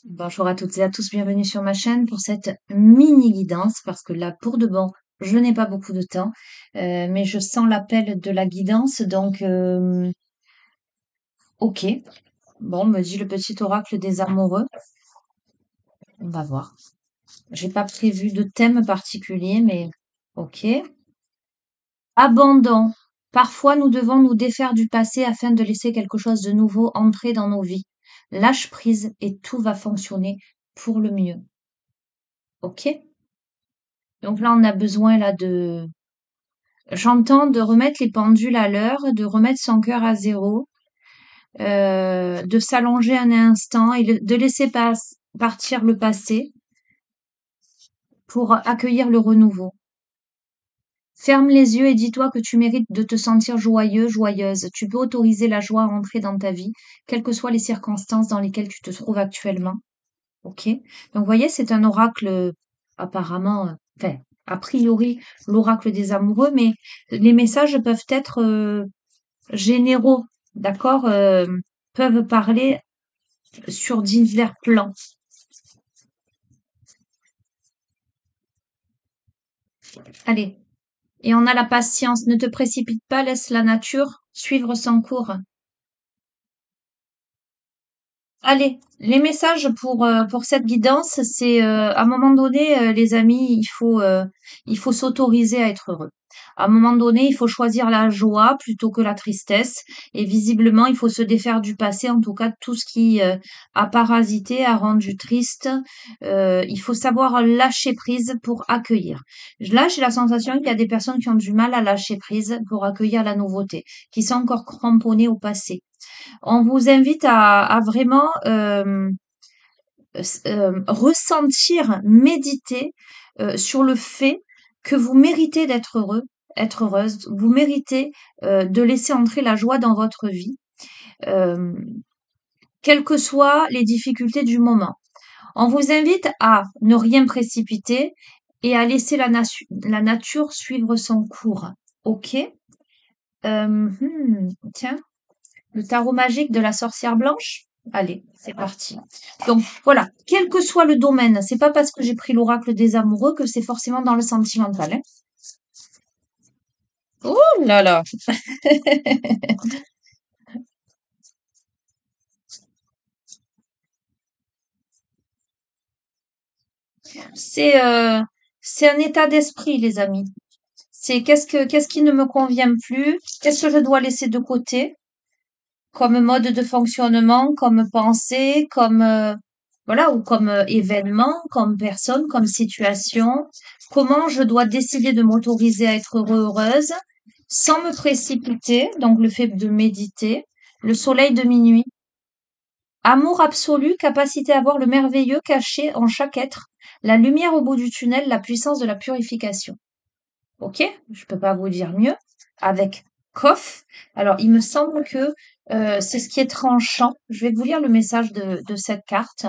Bonjour à toutes et à tous, bienvenue sur ma chaîne pour cette mini guidance parce que là, pour de bon, je n'ai pas beaucoup de temps, mais je sens l'appel de la guidance, donc ok. Bon, me dit le petit oracle des amoureux, on va voir. J'ai pas prévu de thème particulier, mais ok. Abandon. Parfois, nous devons nous défaire du passé afin de laisser quelque chose de nouveau entrer dans nos vies. Lâche prise et tout va fonctionner pour le mieux. Ok? Donc là, on a besoin là j'entends de remettre les pendules à l'heure, de remettre son cœur à zéro, de s'allonger un instant et de laisser partir le passé pour accueillir le renouveau. Ferme les yeux et dis-toi que tu mérites de te sentir joyeux, joyeuse. Tu peux autoriser la joie à entrer dans ta vie, quelles que soient les circonstances dans lesquelles tu te trouves actuellement. Ok? Donc, vous voyez, c'est un oracle apparemment, enfin, a priori, l'oracle des amoureux, mais les messages peuvent être généraux, d'accord, peuvent parler sur divers plans. Allez, et on a la patience. Ne te précipite pas, laisse la nature suivre son cours. Allez, les messages pour cette guidance, c'est à un moment donné, les amis, il faut s'autoriser à être heureux. À un moment donné, il faut choisir la joie plutôt que la tristesse. Et visiblement, il faut se défaire du passé, en tout cas de tout ce qui a parasité, a rendu triste. Il faut savoir lâcher prise pour accueillir. Là, j'ai la sensation qu'il y a des personnes qui ont du mal à lâcher prise pour accueillir la nouveauté, qui sont encore cramponnées au passé. On vous invite à vraiment ressentir, méditer sur le fait que vous méritez d'être heureux, être heureuse. Vous méritez de laisser entrer la joie dans votre vie, euh, quelles que soient les difficultés du moment. On vous invite à ne rien précipiter et à laisser la nature suivre son cours. Ok. Tiens. Le tarot magique de la sorcière blanche? Allez, c'est parti. Donc voilà, quel que soit le domaine, c'est pas parce que j'ai pris l'oracle des amoureux que c'est forcément dans le sentimental, hein. Oh là là. C'est c'est un état d'esprit, les amis. C'est qu'est-ce qui ne me convient plus, qu'est-ce que je dois laisser de côté comme mode de fonctionnement, comme pensée, comme voilà, ou comme événement, comme personne, comme situation. Comment je dois décider de m'autoriser à être heureuse sans me précipiter, donc le fait de méditer, le soleil de minuit. Amour absolu, capacité à voir le merveilleux caché en chaque être, la lumière au bout du tunnel, la puissance de la purification. Ok, je peux pas vous dire mieux. Avec Kof. Alors, il me semble que c'est ce qui est tranchant. Je vais vous lire le message de cette carte.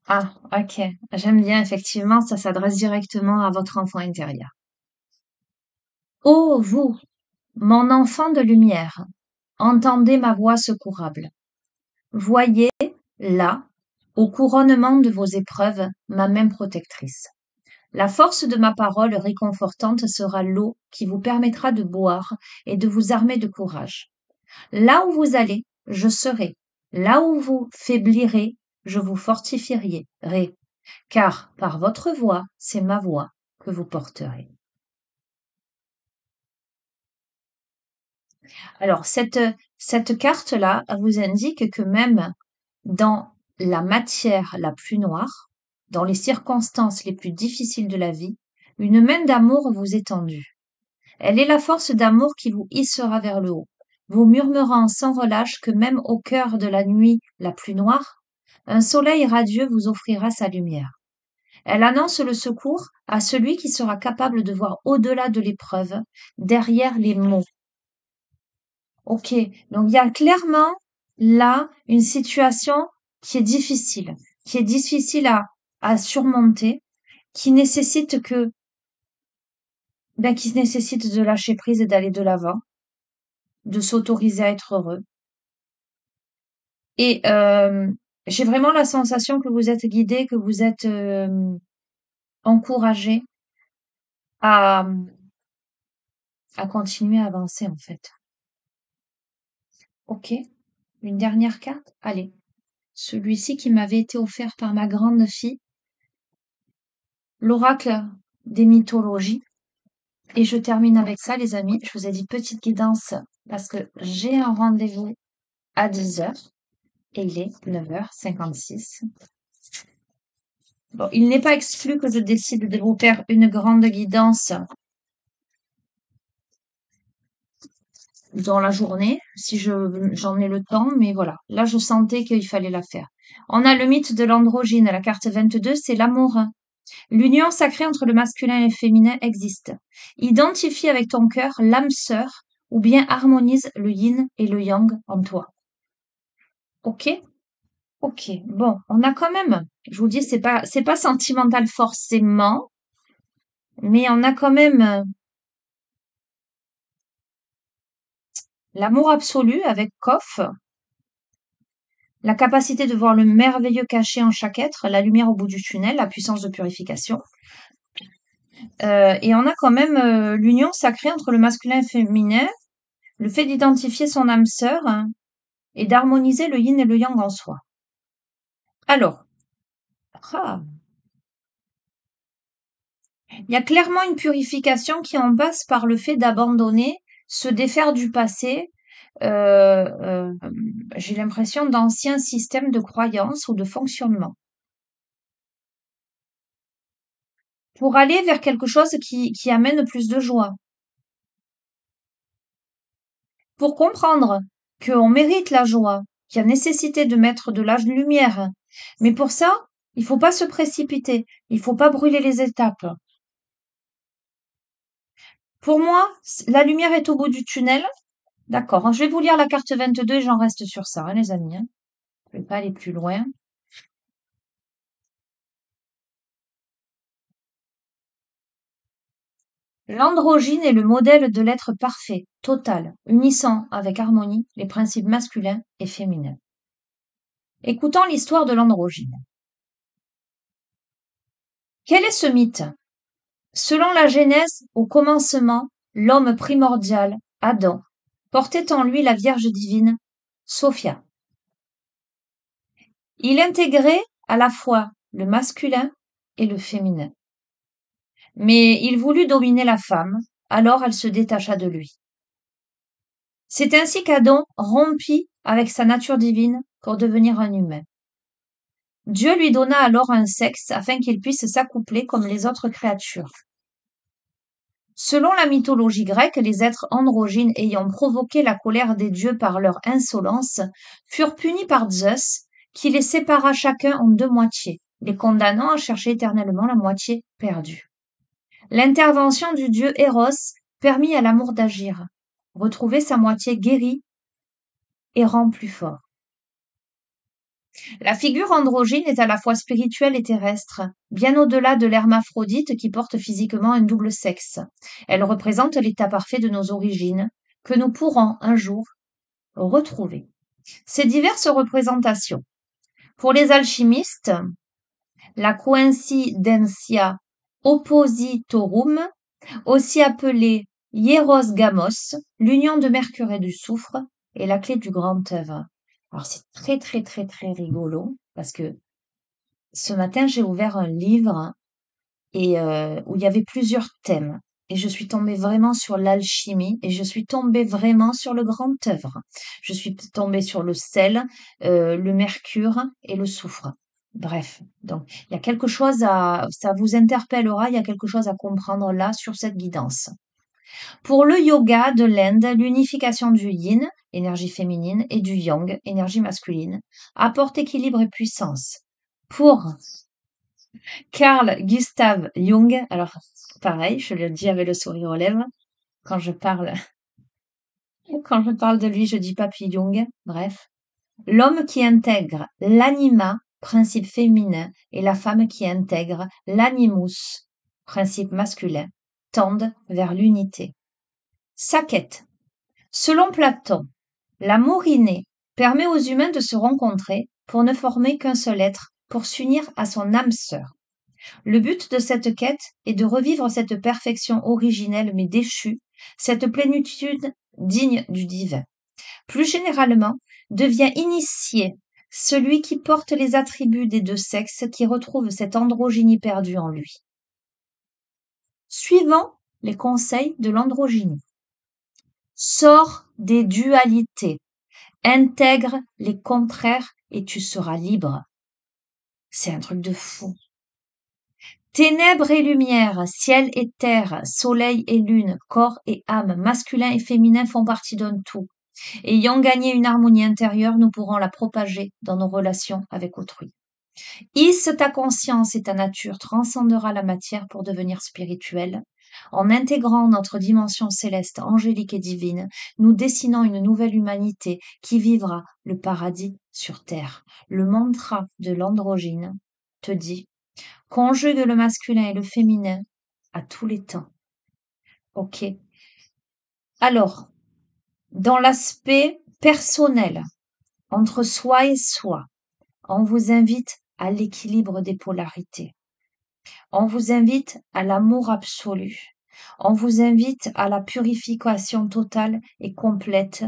Ah, ok. J'aime bien, effectivement, ça s'adresse directement à votre enfant intérieur. Ô vous, mon enfant de lumière, entendez ma voix secourable. Voyez, là, au couronnement de vos épreuves, ma main protectrice. La force de ma parole réconfortante sera l'eau qui vous permettra de boire et de vous armer de courage. Là où vous allez, je serai. Là où vous faiblirez, je vous fortifierai. Car par votre voix, c'est ma voix que vous porterez. Alors, cette carte-là vous indique que même dans la matière la plus noire, dans les circonstances les plus difficiles de la vie, une main d'amour vous est tendue. Elle est la force d'amour qui vous hissera vers le haut, vous murmurant sans relâche que même au cœur de la nuit la plus noire, un soleil radieux vous offrira sa lumière. Elle annonce le secours à celui qui sera capable de voir au-delà de l'épreuve, derrière les mots. Ok, donc il y a clairement là une situation qui est difficile à surmonter, qui nécessite qui nécessite de lâcher prise et d'aller de l'avant, de s'autoriser à être heureux. Et j'ai vraiment la sensation que vous êtes guidé, que vous êtes encouragé à, à continuer à avancer en fait. Ok, une dernière carte. Allez, celui-ci qui m'avait été offert par ma grande fille, l'oracle des mythologies. Et je termine avec ça, les amis. Je vous ai dit petite guidance parce que j'ai un rendez-vous à 10 heures et il est 9h56. Bon, il n'est pas exclu que je décide de vous faire une grande guidance dans la journée, si j'en ai le temps, mais voilà. Là, je sentais qu'il fallait la faire. On a le mythe de l'androgyne. La carte 22, c'est l'amour. L'union sacrée entre le masculin et le féminin existe. Identifie avec ton cœur l'âme sœur ou bien harmonise le yin et le yang en toi. Ok? Ok. Bon, on a quand même, je vous dis, c'est pas sentimental forcément, mais on a quand même l'amour absolu avec Kof, la capacité de voir le merveilleux caché en chaque être, la lumière au bout du tunnel, la puissance de purification. Et on a quand même l'union sacrée entre le masculin et le féminin, le fait d'identifier son âme sœur hein, et d'harmoniser le yin et le yang en soi. Alors, ah, il y a clairement une purification qui en passe par le fait d'abandonner, se défaire du passé, euh, euh, j'ai l'impression d'anciens systèmes de croyances ou de fonctionnement, pour aller vers quelque chose qui amène plus de joie. Pour comprendre qu'on mérite la joie, qu'il y a nécessité de mettre de la lumière. Mais pour ça, il faut pas se précipiter, il faut pas brûler les étapes. Pour moi, la lumière est au bout du tunnel. D'accord, hein, je vais vous lire la carte 22 et j'en reste sur ça, hein, les amis. Hein. Je vais pas aller plus loin. L'androgyne est le modèle de l'être parfait, total, unissant avec harmonie les principes masculins et féminins. Écoutons l'histoire de l'androgyne. Quel est ce mythe? Selon la Genèse, au commencement, l'homme primordial, Adam, portait en lui la Vierge divine, Sophia. Il intégrait à la fois le masculin et le féminin. Mais il voulut dominer la femme, alors elle se détacha de lui. C'est ainsi qu'Adam rompit avec sa nature divine pour devenir un humain. Dieu lui donna alors un sexe afin qu'il puisse s'accoupler comme les autres créatures. Selon la mythologie grecque, les êtres androgynes ayant provoqué la colère des dieux par leur insolence furent punis par Zeus, qui les sépara chacun en deux moitiés, les condamnant à chercher éternellement la moitié perdue. L'intervention du dieu Eros permit à l'amour d'agir, retrouver sa moitié guérie et rend plus fort. La figure androgyne est à la fois spirituelle et terrestre, bien au-delà de l'hermaphrodite qui porte physiquement un double sexe. Elle représente l'état parfait de nos origines, que nous pourrons un jour retrouver. Ces diverses représentations. Pour les alchimistes, la coincidentia oppositorum, aussi appelée hieros gamos, l'union de Mercure et du soufre, est la clé du grand œuvre. Alors c'est très très très très rigolo parce que ce matin j'ai ouvert un livre et où il y avait plusieurs thèmes et je suis tombée vraiment sur l'alchimie et je suis tombée vraiment sur le grand œuvre. Je suis tombée sur le sel, le mercure et le soufre. Bref, donc il y a quelque chose ça vous interpellera, il y a quelque chose à comprendre là sur cette guidance. Pour le yoga de l'Inde, l'unification du yin, énergie féminine, et du yang, énergie masculine, apporte équilibre et puissance. Pour Carl Gustav Jung, alors pareil, je le dis avec le sourire aux lèvres, quand je parle, quand je parle de lui, je dis Papy Jung, bref. L'homme qui intègre l'anima, principe féminin, et la femme qui intègre l'animus, principe masculin, tendent vers l'unité. Sa quête. Selon Platon, l'amour inné permet aux humains de se rencontrer pour ne former qu'un seul être, pour s'unir à son âme sœur. Le but de cette quête est de revivre cette perfection originelle mais déchue, cette plénitude digne du divin. Plus généralement, devient initié celui qui porte les attributs des deux sexes, qui retrouve cette androgynie perdue en lui. Suivant les conseils de l'androgynie. Sors des dualités, intègre les contraires et tu seras libre. C'est un truc de fou. Ténèbres et lumière, ciel et terre, soleil et lune, corps et âme, masculin et féminin font partie d'un tout. Ayant gagné une harmonie intérieure, nous pourrons la propager dans nos relations avec autrui. Hisse ta conscience et ta nature transcendera la matière pour devenir spirituelle. En intégrant notre dimension céleste, angélique et divine, nous dessinons une nouvelle humanité qui vivra le paradis sur terre. Le mantra de l'androgyne te dit: conjugue le masculin et le féminin à tous les temps. Ok. Alors, dans l'aspect personnel, entre soi et soi, on vous invite à l'équilibre des polarités. On vous invite à l'amour absolu. On vous invite à la purification totale et complète,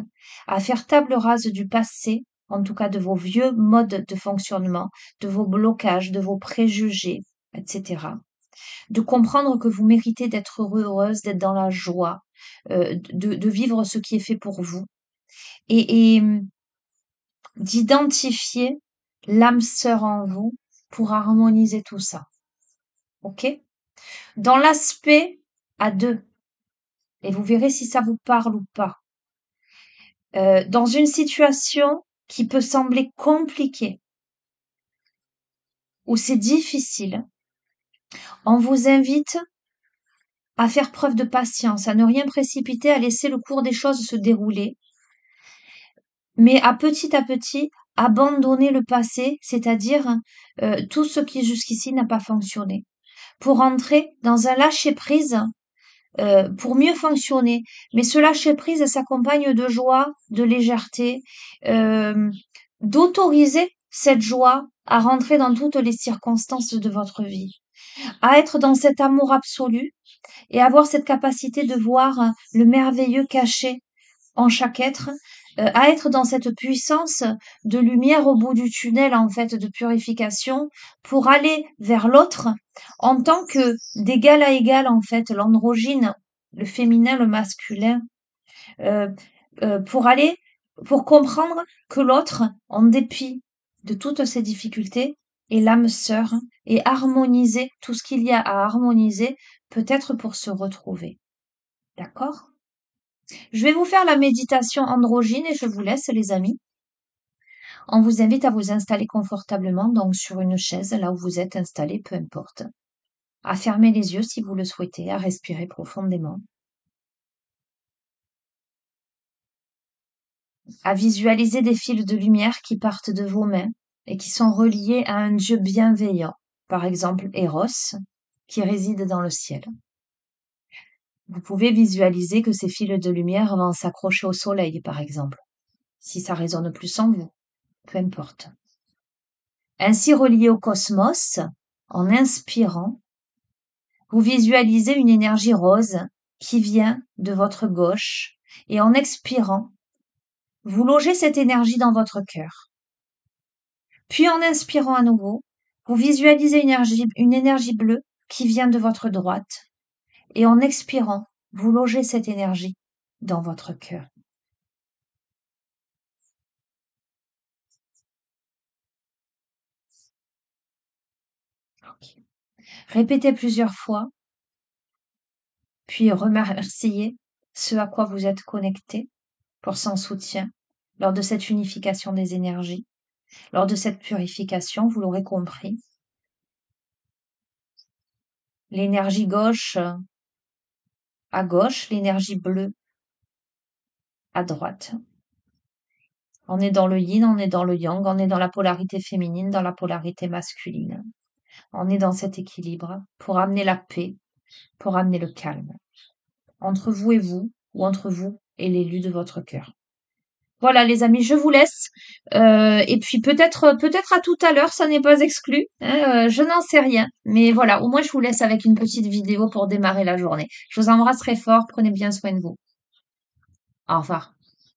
à faire table rase du passé, en tout cas de vos vieux modes de fonctionnement, de vos blocages, de vos préjugés, etc. De comprendre que vous méritez d'être heureuse, d'être dans la joie, de vivre ce qui est fait pour vous, et d'identifier l'âme sœur en vous pour harmoniser tout ça. Ok? Dans l'aspect à deux, et vous verrez si ça vous parle ou pas, dans une situation qui peut sembler compliquée, où c'est difficile, on vous invite à faire preuve de patience, à ne rien précipiter, à laisser le cours des choses se dérouler, mais à petit, abandonner le passé, c'est-à-dire tout ce qui jusqu'ici n'a pas fonctionné, pour entrer dans un lâcher-prise, pour mieux fonctionner. Mais ce lâcher-prise s'accompagne de joie, de légèreté, d'autoriser cette joie à rentrer dans toutes les circonstances de votre vie, à être dans cet amour absolu et avoir cette capacité de voir le merveilleux caché en chaque être, à être dans cette puissance de lumière au bout du tunnel, en fait, de purification, pour aller vers l'autre en tant que d'égal à égal, en fait, l'androgyne, le féminin, le masculin, euh, pour comprendre que l'autre, en dépit de toutes ces difficultés, est l'âme sœur et harmoniser tout ce qu'il y a à harmoniser, peut-être pour se retrouver. D'accord? Je vais vous faire la méditation androgyne et je vous laisse, les amis. On vous invite à vous installer confortablement, donc sur une chaise, là où vous êtes installé, peu importe. À fermer les yeux si vous le souhaitez, à respirer profondément. À visualiser des fils de lumière qui partent de vos mains et qui sont reliés à un Dieu bienveillant, par exemple Eros, qui réside dans le ciel. Vous pouvez visualiser que ces fils de lumière vont s'accrocher au soleil, par exemple, si ça résonne plus en vous, peu importe. Ainsi relié au cosmos, en inspirant, vous visualisez une énergie rose qui vient de votre gauche et en expirant, vous logez cette énergie dans votre cœur. Puis en inspirant à nouveau, vous visualisez une énergie bleue qui vient de votre droite et en expirant, vous logez cette énergie dans votre cœur. Okay. Répétez plusieurs fois, puis remerciez ce à quoi vous êtes connecté pour son soutien lors de cette unification des énergies. Lors de cette purification, vous l'aurez compris, l'énergie gauche à gauche, l'énergie bleue à droite. On est dans le yin, on est dans le yang, on est dans la polarité féminine, dans la polarité masculine. On est dans cet équilibre pour amener la paix, pour amener le calme. Entre vous et vous, ou entre vous et l'élu de votre cœur. Voilà les amis, je vous laisse. Et puis peut-être à tout à l'heure, ça n'est pas exclu, hein, je n'en sais rien. Mais voilà, au moins je vous laisse avec une petite vidéo pour démarrer la journée. Je vous embrasse très fort, prenez bien soin de vous. Au revoir.